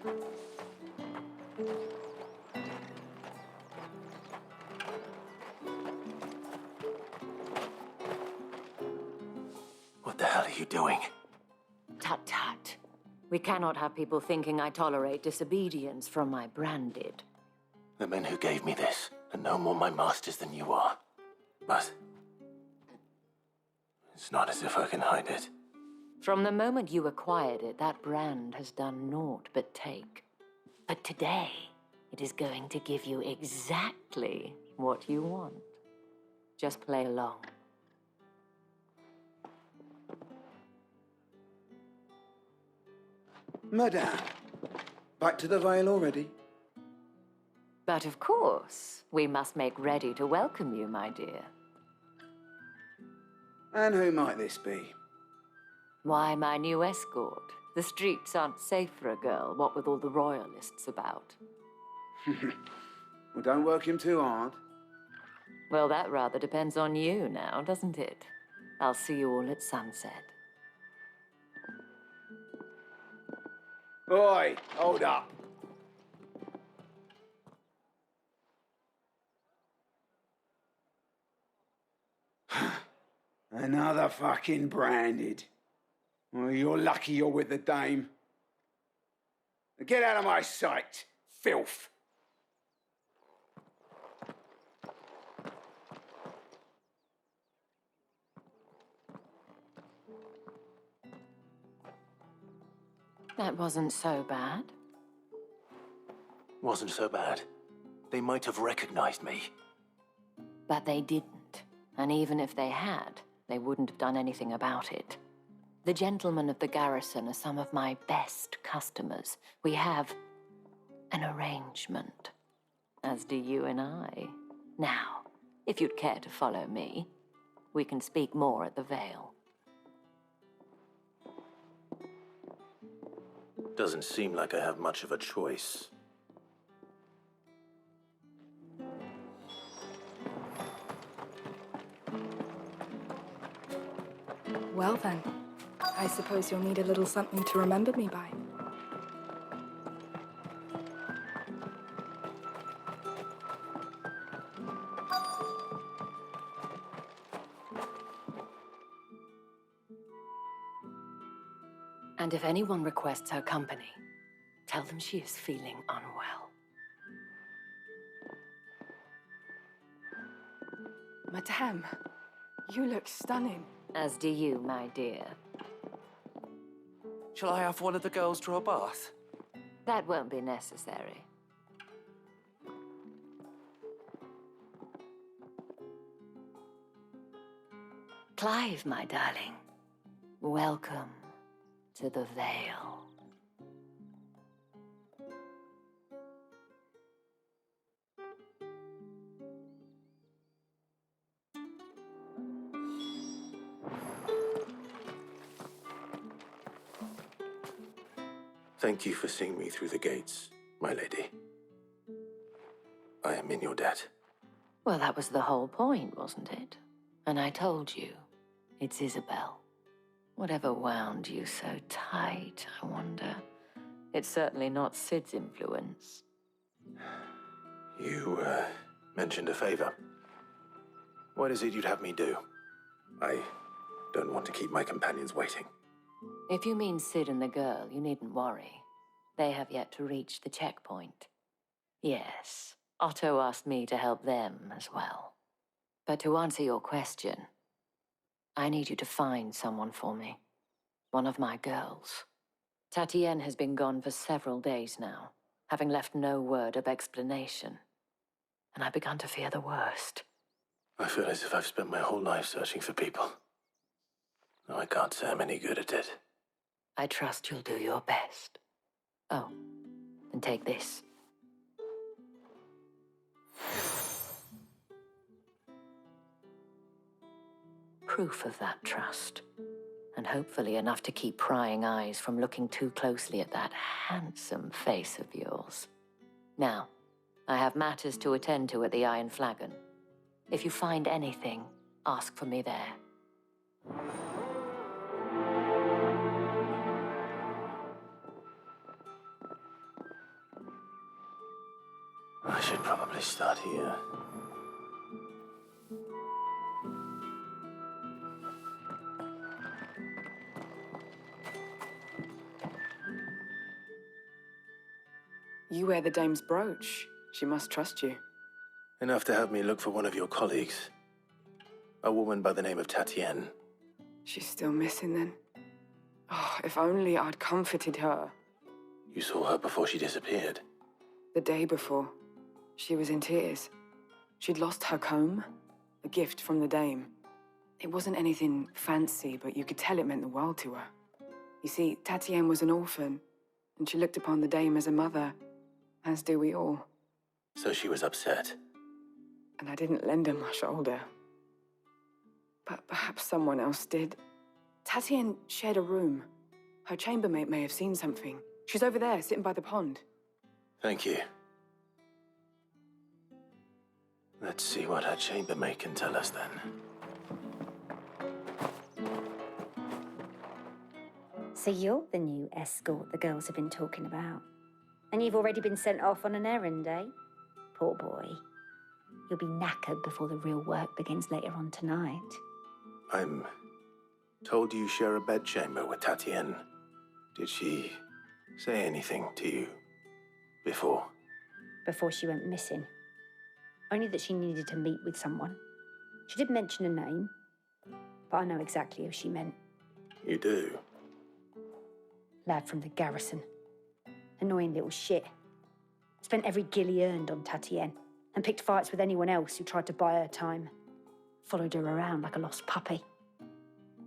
What the hell are you doing? Tut tut. We cannot have people thinking I tolerate disobedience from my branded. The men who gave me this are no more my masters than you are. But it's not as if I can hide it. From the moment you acquired it, that brand has done naught but take. But today, it is going to give you exactly what you want. Just play along. Madame, back to the Vale already? But of course, we must make ready to welcome you, my dear. And who might this be? Why, my new escort. The streets aren't safe for a girl, what with all the royalists about. Well, don't work him too hard. Well, that rather depends on you now, doesn't it? I'll see you all at sunset. Oi, hold up. Another fucking branded. Well, you're lucky you're with the dame. Get out of my sight, filth. That wasn't so bad. Wasn't so bad. They might have recognized me. But they didn't. And even if they had, they wouldn't have done anything about it. The gentlemen of the garrison are some of my best customers. We have an arrangement, as do you and I. Now, if you'd care to follow me, we can speak more at the Vale. Doesn't seem like I have much of a choice. Well then, I suppose you'll need a little something to remember me by. And if anyone requests her company, tell them she is feeling unwell. Madame, you look stunning. As do you, my dear. Shall I have one of the girls draw a bath? That won't be necessary. Clive, my darling, welcome to the Vale. Thank you for seeing me through the gates, my lady. I am in your debt. Well, that was the whole point, wasn't it? And I told you, it's Isabel. Whatever wound you so tight, I wonder. It's certainly not Sid's influence. You, mentioned a favor. What is it you'd have me do? I don't want to keep my companions waiting. If you mean Sid and the girl, you needn't worry. They have yet to reach the checkpoint. Yes, Otto asked me to help them as well. But to answer your question, I need you to find someone for me. One of my girls. Tatienne has been gone for several days now, having left no word of explanation. And I've begun to fear the worst. I feel as if I've spent my whole life searching for people. No, I can't say I'm any good at it. I trust you'll do your best. Oh, and take this. Proof of that trust. And hopefully enough to keep prying eyes from looking too closely at that handsome face of yours. Now, I have matters to attend to at the Iron Flagon. If you find anything, ask for me there. probably start here. You wear the dame's brooch. She must trust you. Enough to have me look for one of your colleagues. A woman by the name of Tatienne. She's still missing then. Oh, if only I'd comforted her. You saw her before she disappeared. The day before, she was in tears. She'd lost her comb, a gift from the dame. It wasn't anything fancy, but you could tell it meant the world to her. You see, Tatienne was an orphan, and she looked upon the dame as a mother, as do we all. So she was upset. And I didn't lend her my shoulder. But perhaps someone else did. Tatienne shared a room. Her chambermaid may have seen something. She's over there, sitting by the pond. Thank you. Let's see what her chambermaid can tell us then. So you're the new escort the girls have been talking about. And you've already been sent off on an errand, eh? Poor boy. You'll be knackered before the real work begins later on tonight. I'm told you share a bedchamber with Tatienne. Did she say anything to you before? Before she went missing. Only that she needed to meet with someone. She did mention a name, but I know exactly who she meant. You do? Lad from the garrison. Annoying little shit. Spent every guil he earned on Tatienne and picked fights with anyone else who tried to buy her time. Followed her around like a lost puppy.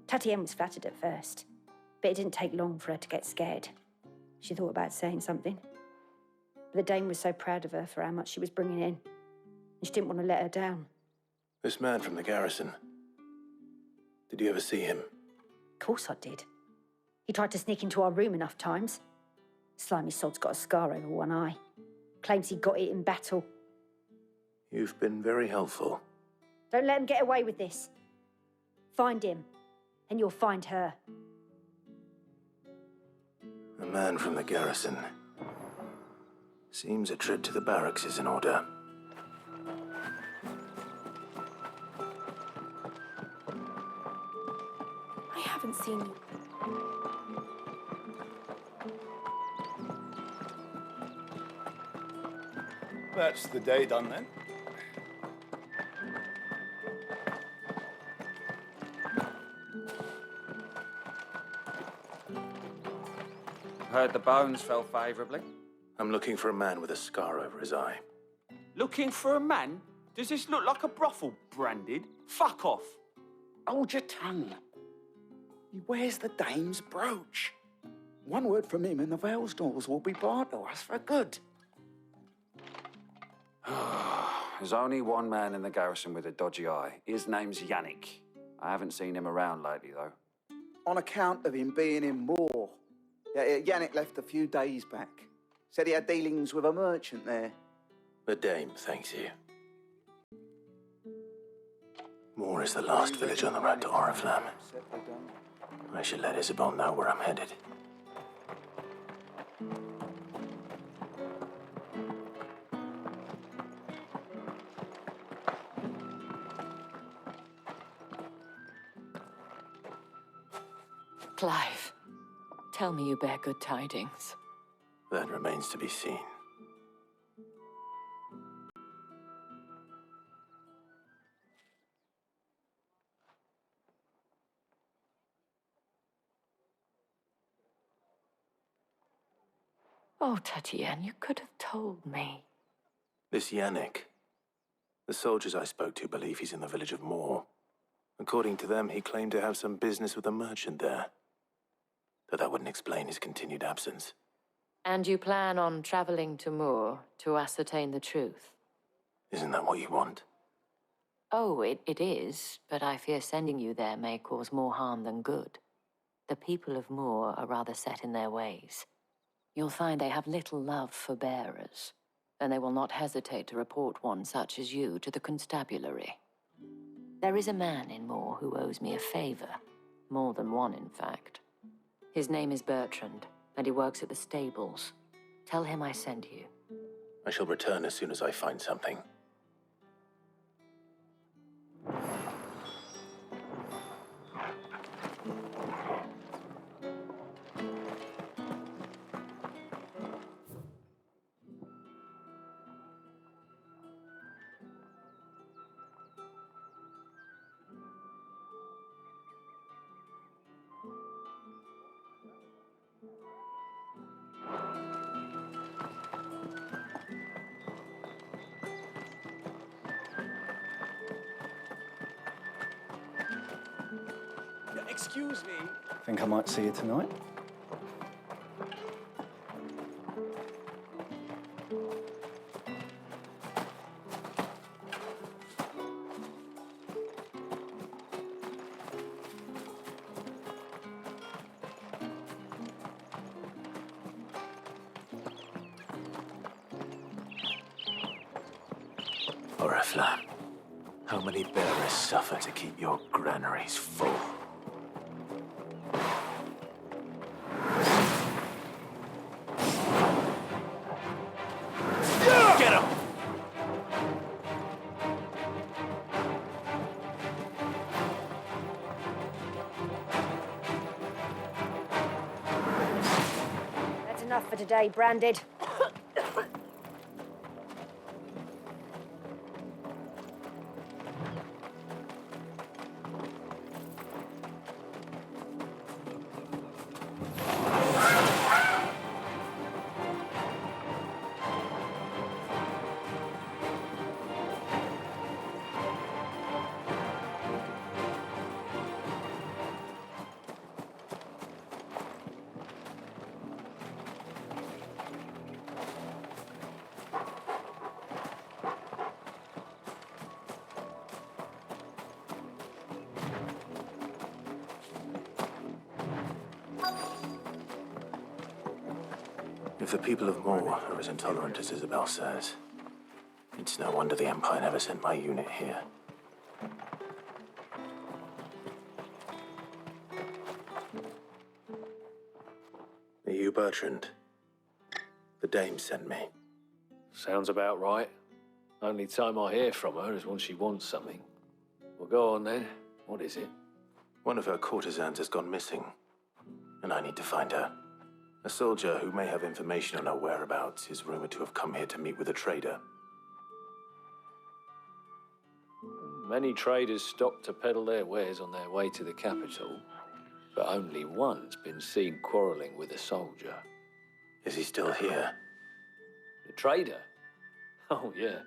Tatienne was flattered at first, but it didn't take long for her to get scared. She thought about saying something. But the dame was so proud of her for how much she was bringing in, and she didn't want to let her down. This man from the garrison. Did you ever see him? Of course I did. He tried to sneak into our room enough times. Slimy sod's got a scar over one eye. Claims he got it in battle. You've been very helpful. Don't let him get away with this. Find him, and you'll find her. A man from the garrison. Seems a trip to the barracks is in order. I haven't seen you. That's the day done then. Heard the bones fell favourably. I'm looking for a man with a scar over his eye. Looking for a man? Does this look like a brothel, Branded? Fuck off. Hold your tongue. He wears the dame's brooch. One word from him and the Vale's doors will be barred to us for good. There's only one man in the garrison with a dodgy eye. His name's Yannick. I haven't seen him around lately, though. On account of him being in Moor. Yannick left a few days back. Said he had dealings with a merchant there. The dame thanks you. Moor is the last village on the road to Oriflamme. I should let Isabel know where I'm headed. Clive, tell me you bear good tidings. That remains to be seen. Oh, Tatienne, you could have told me. This Yannick. The soldiers I spoke to believe he's in the village of Moor. According to them, he claimed to have some business with a merchant there. Though that wouldn't explain his continued absence. And you plan on traveling to Moor to ascertain the truth? Isn't that what you want? Oh, it is, but I fear sending you there may cause more harm than good. The people of Moor are rather set in their ways. You'll find they have little love for bearers, and they will not hesitate to report one such as you to the constabulary. There is a man in Moor who owes me a favor. More than one, in fact. His name is Bertrand, and he works at the stables. Tell him I sent you. I shall return as soon as I find something. Excuse me. Think I might see you tonight? Oriflamme, how many bearers suffer to keep your granaries full? Get him! That's enough for today, Branded. If the people of Moor are as intolerant as Isabel says, it's no wonder the Empire never sent my unit here. Are you Bertrand? The dame sent me. Sounds about right. Only time I hear from her is when she wants something. Well, go on then. What is it? One of her courtesans has gone missing, and I need to find her. A soldier who may have information on her whereabouts is rumored to have come here to meet with a trader. Many traders stop to peddle their wares on their way to the capital, but only one's been seen quarreling with a soldier. Is he still here? The trader? Oh, yeah.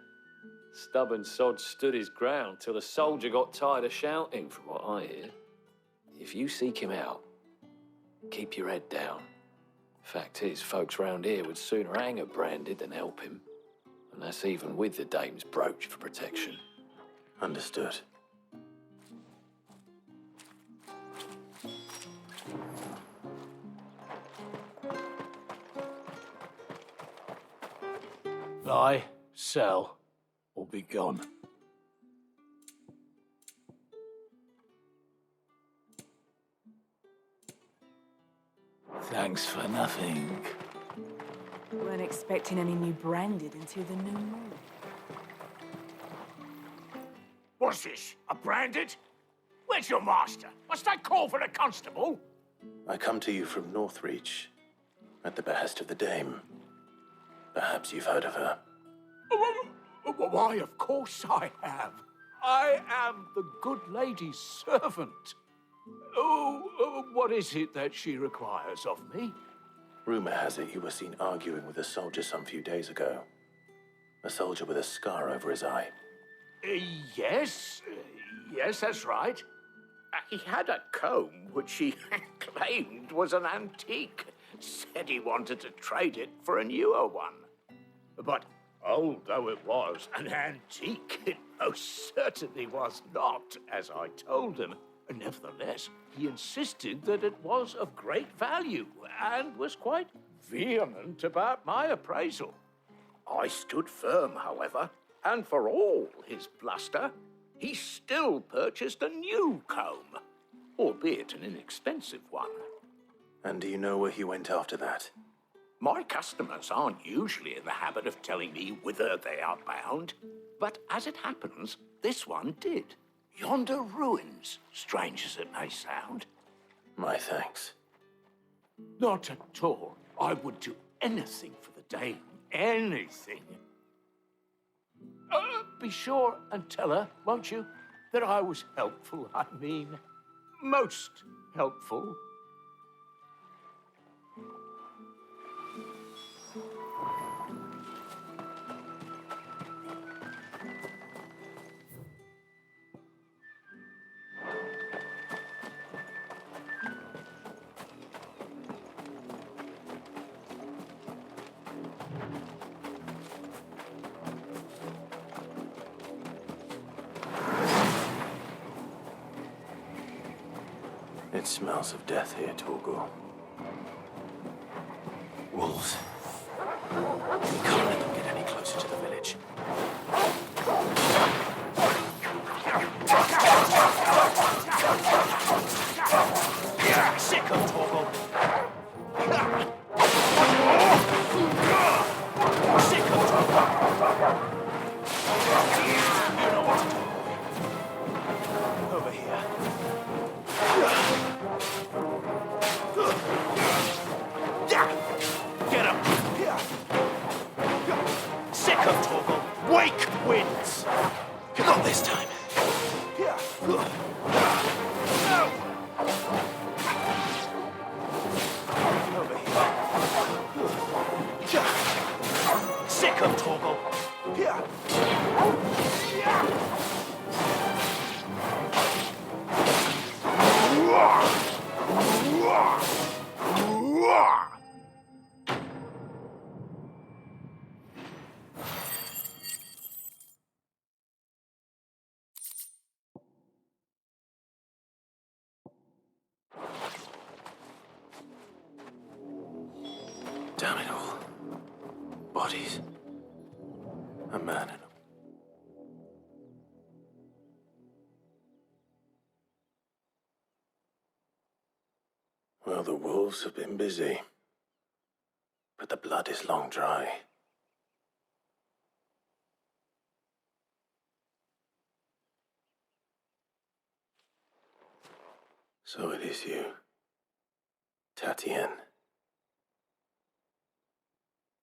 Stubborn sod stood his ground till the soldier got tired of shouting, from what I hear. If you seek him out, keep your head down. Fact is, folks round here would sooner hang a Branded than help him. And that's even with the dame's brooch for protection. Understood. Buy, sell, or be gone. Thanks for nothing. Weren't expecting any new Branded until the new moon. What's this? A Branded? Where's your master? Must I call for the constable? I come to you from Northreach, at the behest of the dame. Perhaps you've heard of her. Why, of course I have. I am the good lady's servant. What is it that she requires of me? Rumor has it you were seen arguing with a soldier some few days ago. A soldier with a scar over his eye. Yes, that's right. He had a comb which he claimed was an antique. Said he wanted to trade it for a newer one. But although it was an antique, it most certainly was not, as I told him. Nevertheless, he insisted that it was of great value and was quite vehement about my appraisal. I stood firm, however, and for all his bluster, he still purchased a new comb, albeit an inexpensive one. And do you know where he went after that? My customers aren't usually in the habit of telling me whither they are bound, but as it happens, this one did. Yonder ruins, strange as it may sound. My thanks. Not at all. I would do anything for the dame. Anything. Be sure and tell her, won't you, that I was helpful. I mean, most helpful. It smells of death here, Torgal. Wolves. We can't let them get any closer to the village. Sick of Torgal. Sick of Torgal. You know what to do. Over here. Get him! Sick of Torgal! Wake wins! Not this time. Over here. Sick of Torgal! Damn it all. Bodies. A man and a... Well, the wolves have been busy. But the blood is long dry. So it is you, Tatien.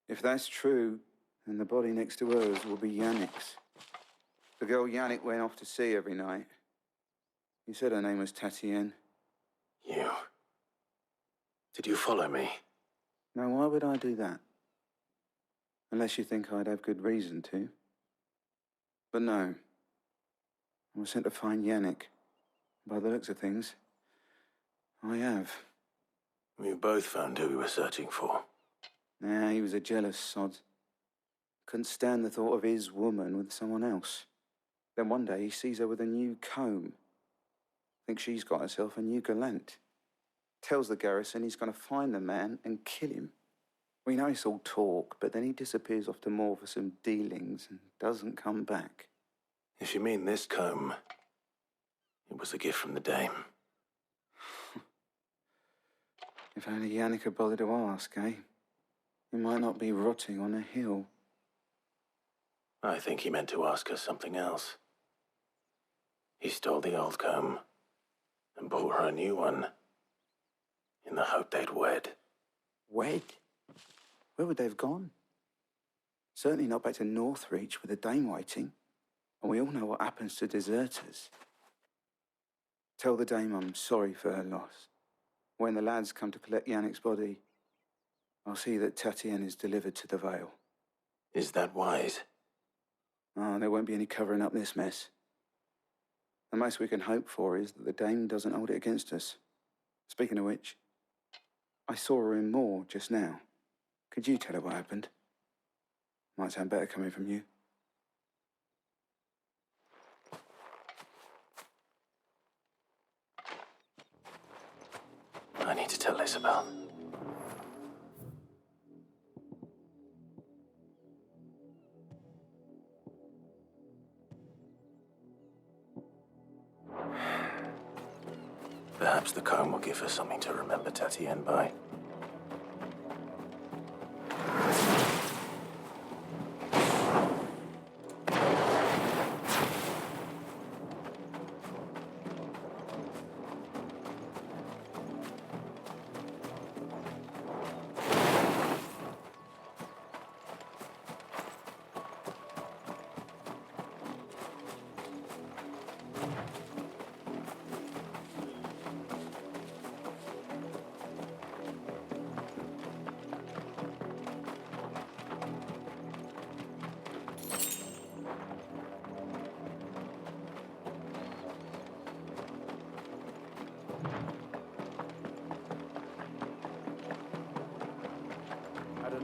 If that's true, then the body next to hers will be Yannick's. The girl Yannick went off to sea every night. You said her name was Tatien. You. Did you follow me? Now, why would I do that? Unless you think I'd have good reason to. But no. I was sent to find Yannick. By the looks of things, I have. We both found who we were searching for. Nah, he was a jealous sod. Couldn't stand the thought of his woman with someone else. Then one day he sees her with a new comb. Thinks she's got herself a new gallant. Tells the garrison he's going to find the man and kill him. We know it's all talk, but then he disappears off to Moor for some dealings and doesn't come back. If you mean this comb, it was a gift from the dame. If only Yannick had bothered to ask, eh? He might not be rotting on a hill. I think he meant to ask her something else. He stole the old comb and bought her a new one in the hope they'd wed. Wed? Where would they have gone? Certainly not back to Northreach with a dame waiting. And we all know what happens to deserters. Tell the dame I'm sorry for her loss. When the lads come to collect Yannick's body, I'll see that Tatien is delivered to the Vale. Is that wise? Oh, there won't be any covering up this mess. The most we can hope for is that the dame doesn't hold it against us. Speaking of which, I saw her in Moor just now. Could you tell her what happened? Might sound better coming from you. I need to tell Isabel. Perhaps the comb will give her something to remember Tatien by.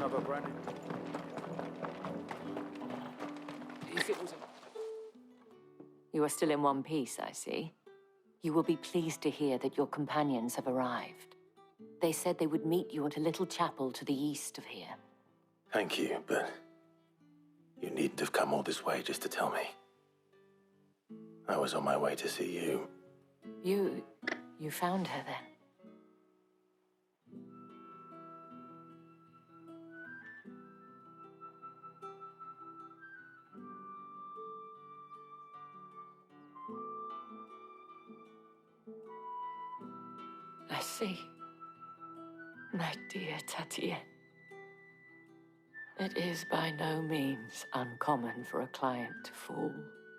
another brand. If it was You are still in one piece, I see. You will be pleased to hear that your companions have arrived. They said they would meet you at a little chapel to the east of here. Thank you, but you needn't have come all this way just to tell me. I was on my way to see you. You found her then? I see. My dear Tatien. It is by no means uncommon for a client to fall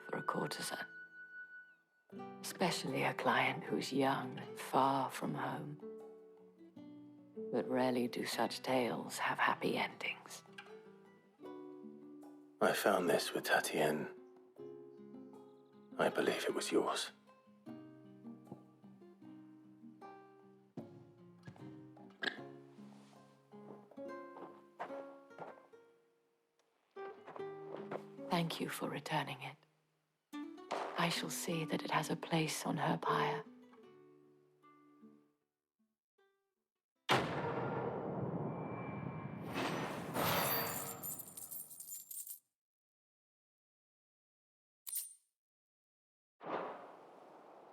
for a courtesan. Especially a client who's young and far from home. But rarely do such tales have happy endings. I found this with Tatien. I believe it was yours. Thank you for returning it. I shall see that it has a place on her pyre.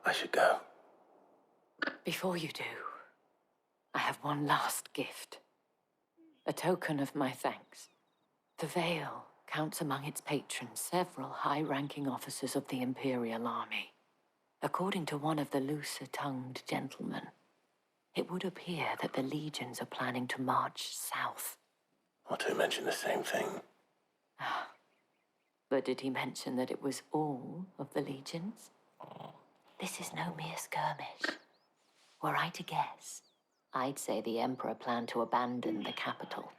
I should go. Before you do, I have one last gift. A token of my thanks. The Veil counts among its patrons several high-ranking officers of the Imperial Army. According to one of the looser-tongued gentlemen, it would appear that the legions are planning to march south. Otto mentioned the same thing. But did he mention that it was all of the legions? This is no mere skirmish. Were I to guess, I'd say the Emperor planned to abandon the capital.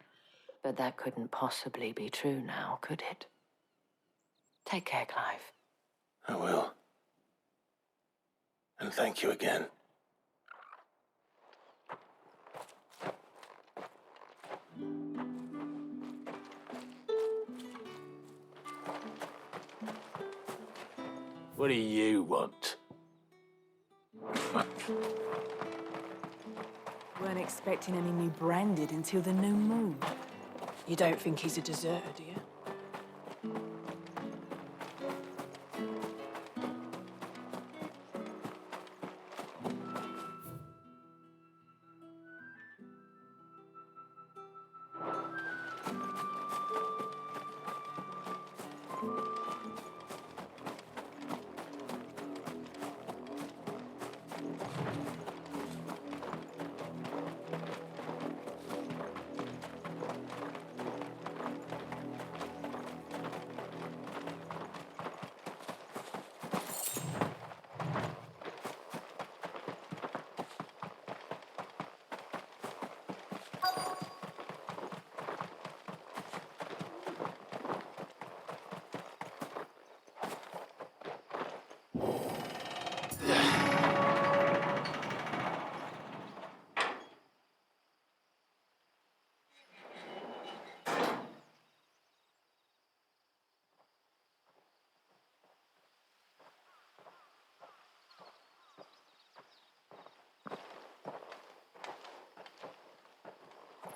But that couldn't possibly be true now, could it? Take care, Clive. I will. And thank you again. What do you want? Weren't expecting any new branded until the new moon. You don't think he's a deserter, do you?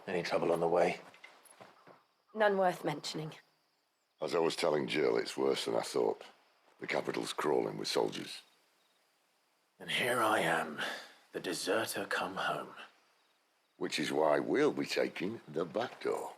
Any trouble on the way? None worth mentioning. As I was telling Jill, it's worse than I thought. The capital's crawling with soldiers. And here I am, the deserter come home. Which is why we'll be taking the back door.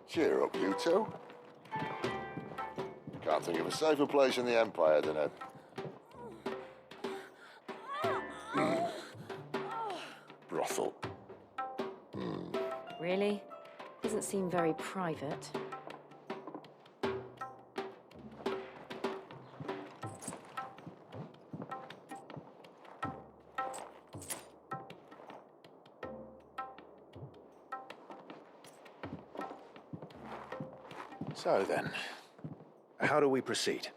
Cheer up, you two. Can't think of a safer place in the Empire than a... brothel. Really? Doesn't seem very private. So then, how do we proceed?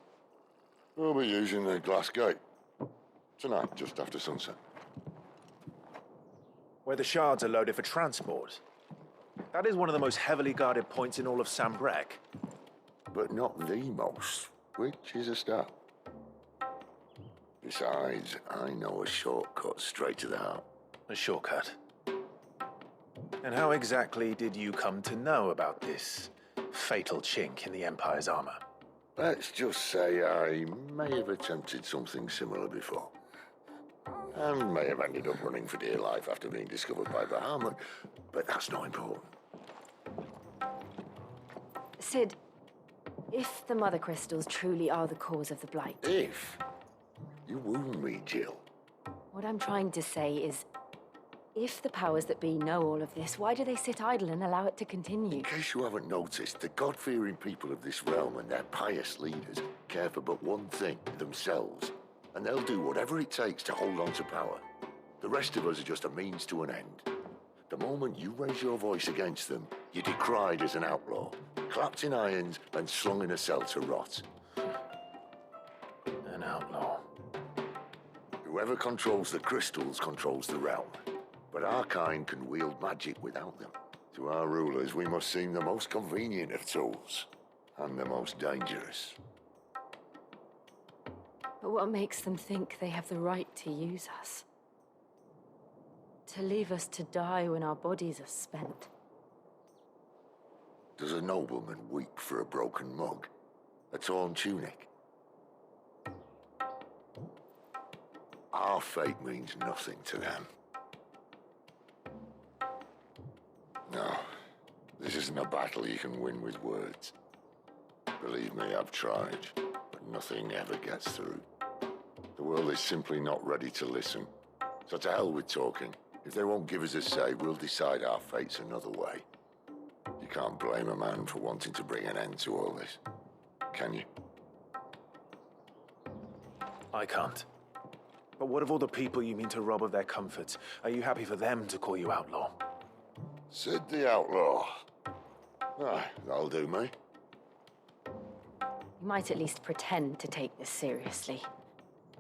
We'll be using the glass gate. Tonight, just after sunset. Where the shards are loaded for transport. That is one of the most heavily guarded points in all of Sambrek. But not the most, which is a start. Besides, I know a shortcut straight to the heart. A shortcut? And how exactly did you come to know about this fatal chink in the Empire's armor? Let's just say I may have attempted something similar before. And may have ended up running for dear life after being discovered by Bahamut, but that's not important. Sid, if the Mother Crystals truly are the cause of the Blight... If? You wound me, Jill. What I'm trying to say is, if the powers that be know all of this, why do they sit idle and allow it to continue? In case you haven't noticed, the God-fearing people of this realm and their pious leaders care for but one thing, themselves. And they'll do whatever it takes to hold on to power. The rest of us are just a means to an end. The moment you raise your voice against them, you're decried as an outlaw, clapped in irons and slung in a cell to rot. An outlaw. Whoever controls the crystals controls the realm. But our kind can wield magic without them. To our rulers, we must seem the most convenient of tools, and the most dangerous. But what makes them think they have the right to use us? To leave us to die when our bodies are spent? Does a nobleman weep for a broken mug? A torn tunic? Our fate means nothing to them. No, this isn't a battle you can win with words. Believe me, I've tried, but nothing ever gets through. The world is simply not ready to listen. So to hell with talking. If they won't give us a say, we'll decide our fates another way. You can't blame a man for wanting to bring an end to all this, can you? I can't. But what of all the people you mean to rob of their comforts? Are you happy for them to call you outlaw? Sid the Outlaw. Ah, that'll do me. You might at least pretend to take this seriously.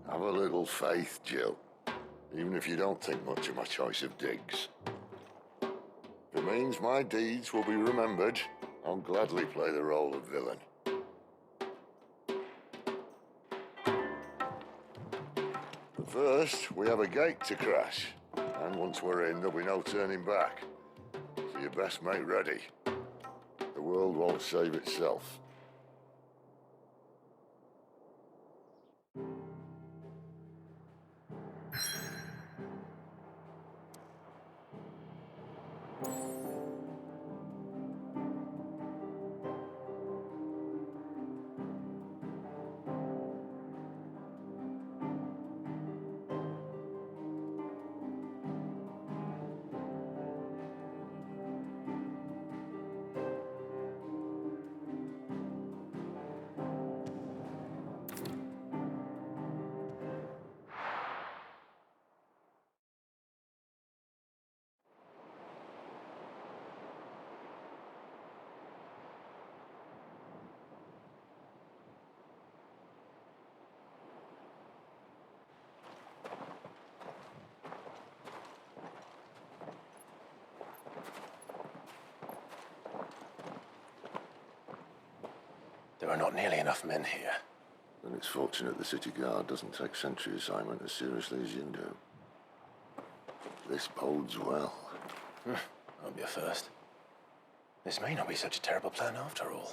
Have a little faith, Jill. Even if you don't think much of my choice of digs. If it means my deeds will be remembered, I'll gladly play the role of villain. But first, we have a gate to crash. And once we're in, there'll be no turning back. So you best make ready. The world won't save itself. There are not nearly enough men here. Then it's fortunate the city guard doesn't take sentry assignment as seriously as you do. This bodes well. Won't be a first. This may not be such a terrible plan after all.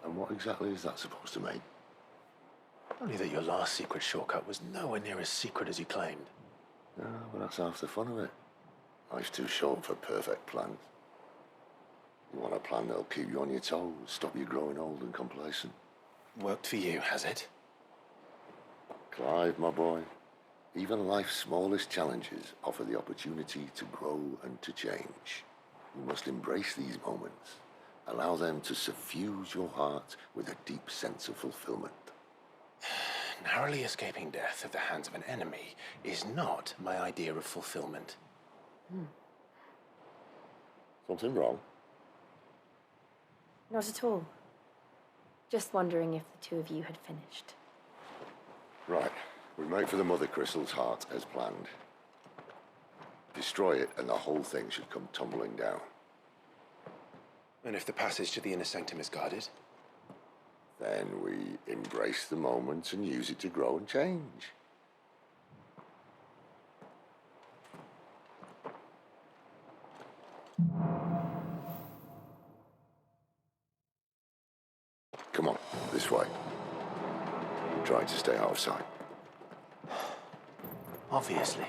And what exactly is that supposed to mean? Only that your last secret shortcut was nowhere near as secret as you claimed. No, but that's half the fun of it. Life's too short for perfect plans. You want a plan that'll keep you on your toes, stop you growing old and complacent. Worked for you, has it? Clive, my boy, even life's smallest challenges offer the opportunity to grow and to change. You must embrace these moments. Allow them to suffuse your heart with a deep sense of fulfillment. Narrowly escaping death at the hands of an enemy is not my idea of fulfillment. Something wrong? Not at all. Just wondering if the two of you had finished. Right. We make for the Mother Crystal's heart as planned. Destroy it and the whole thing should come tumbling down. And if the passage to the inner sanctum is guarded? Then we embrace the moment and use it to grow and change. Come on, this way. I'm trying to stay out of sight. Obviously.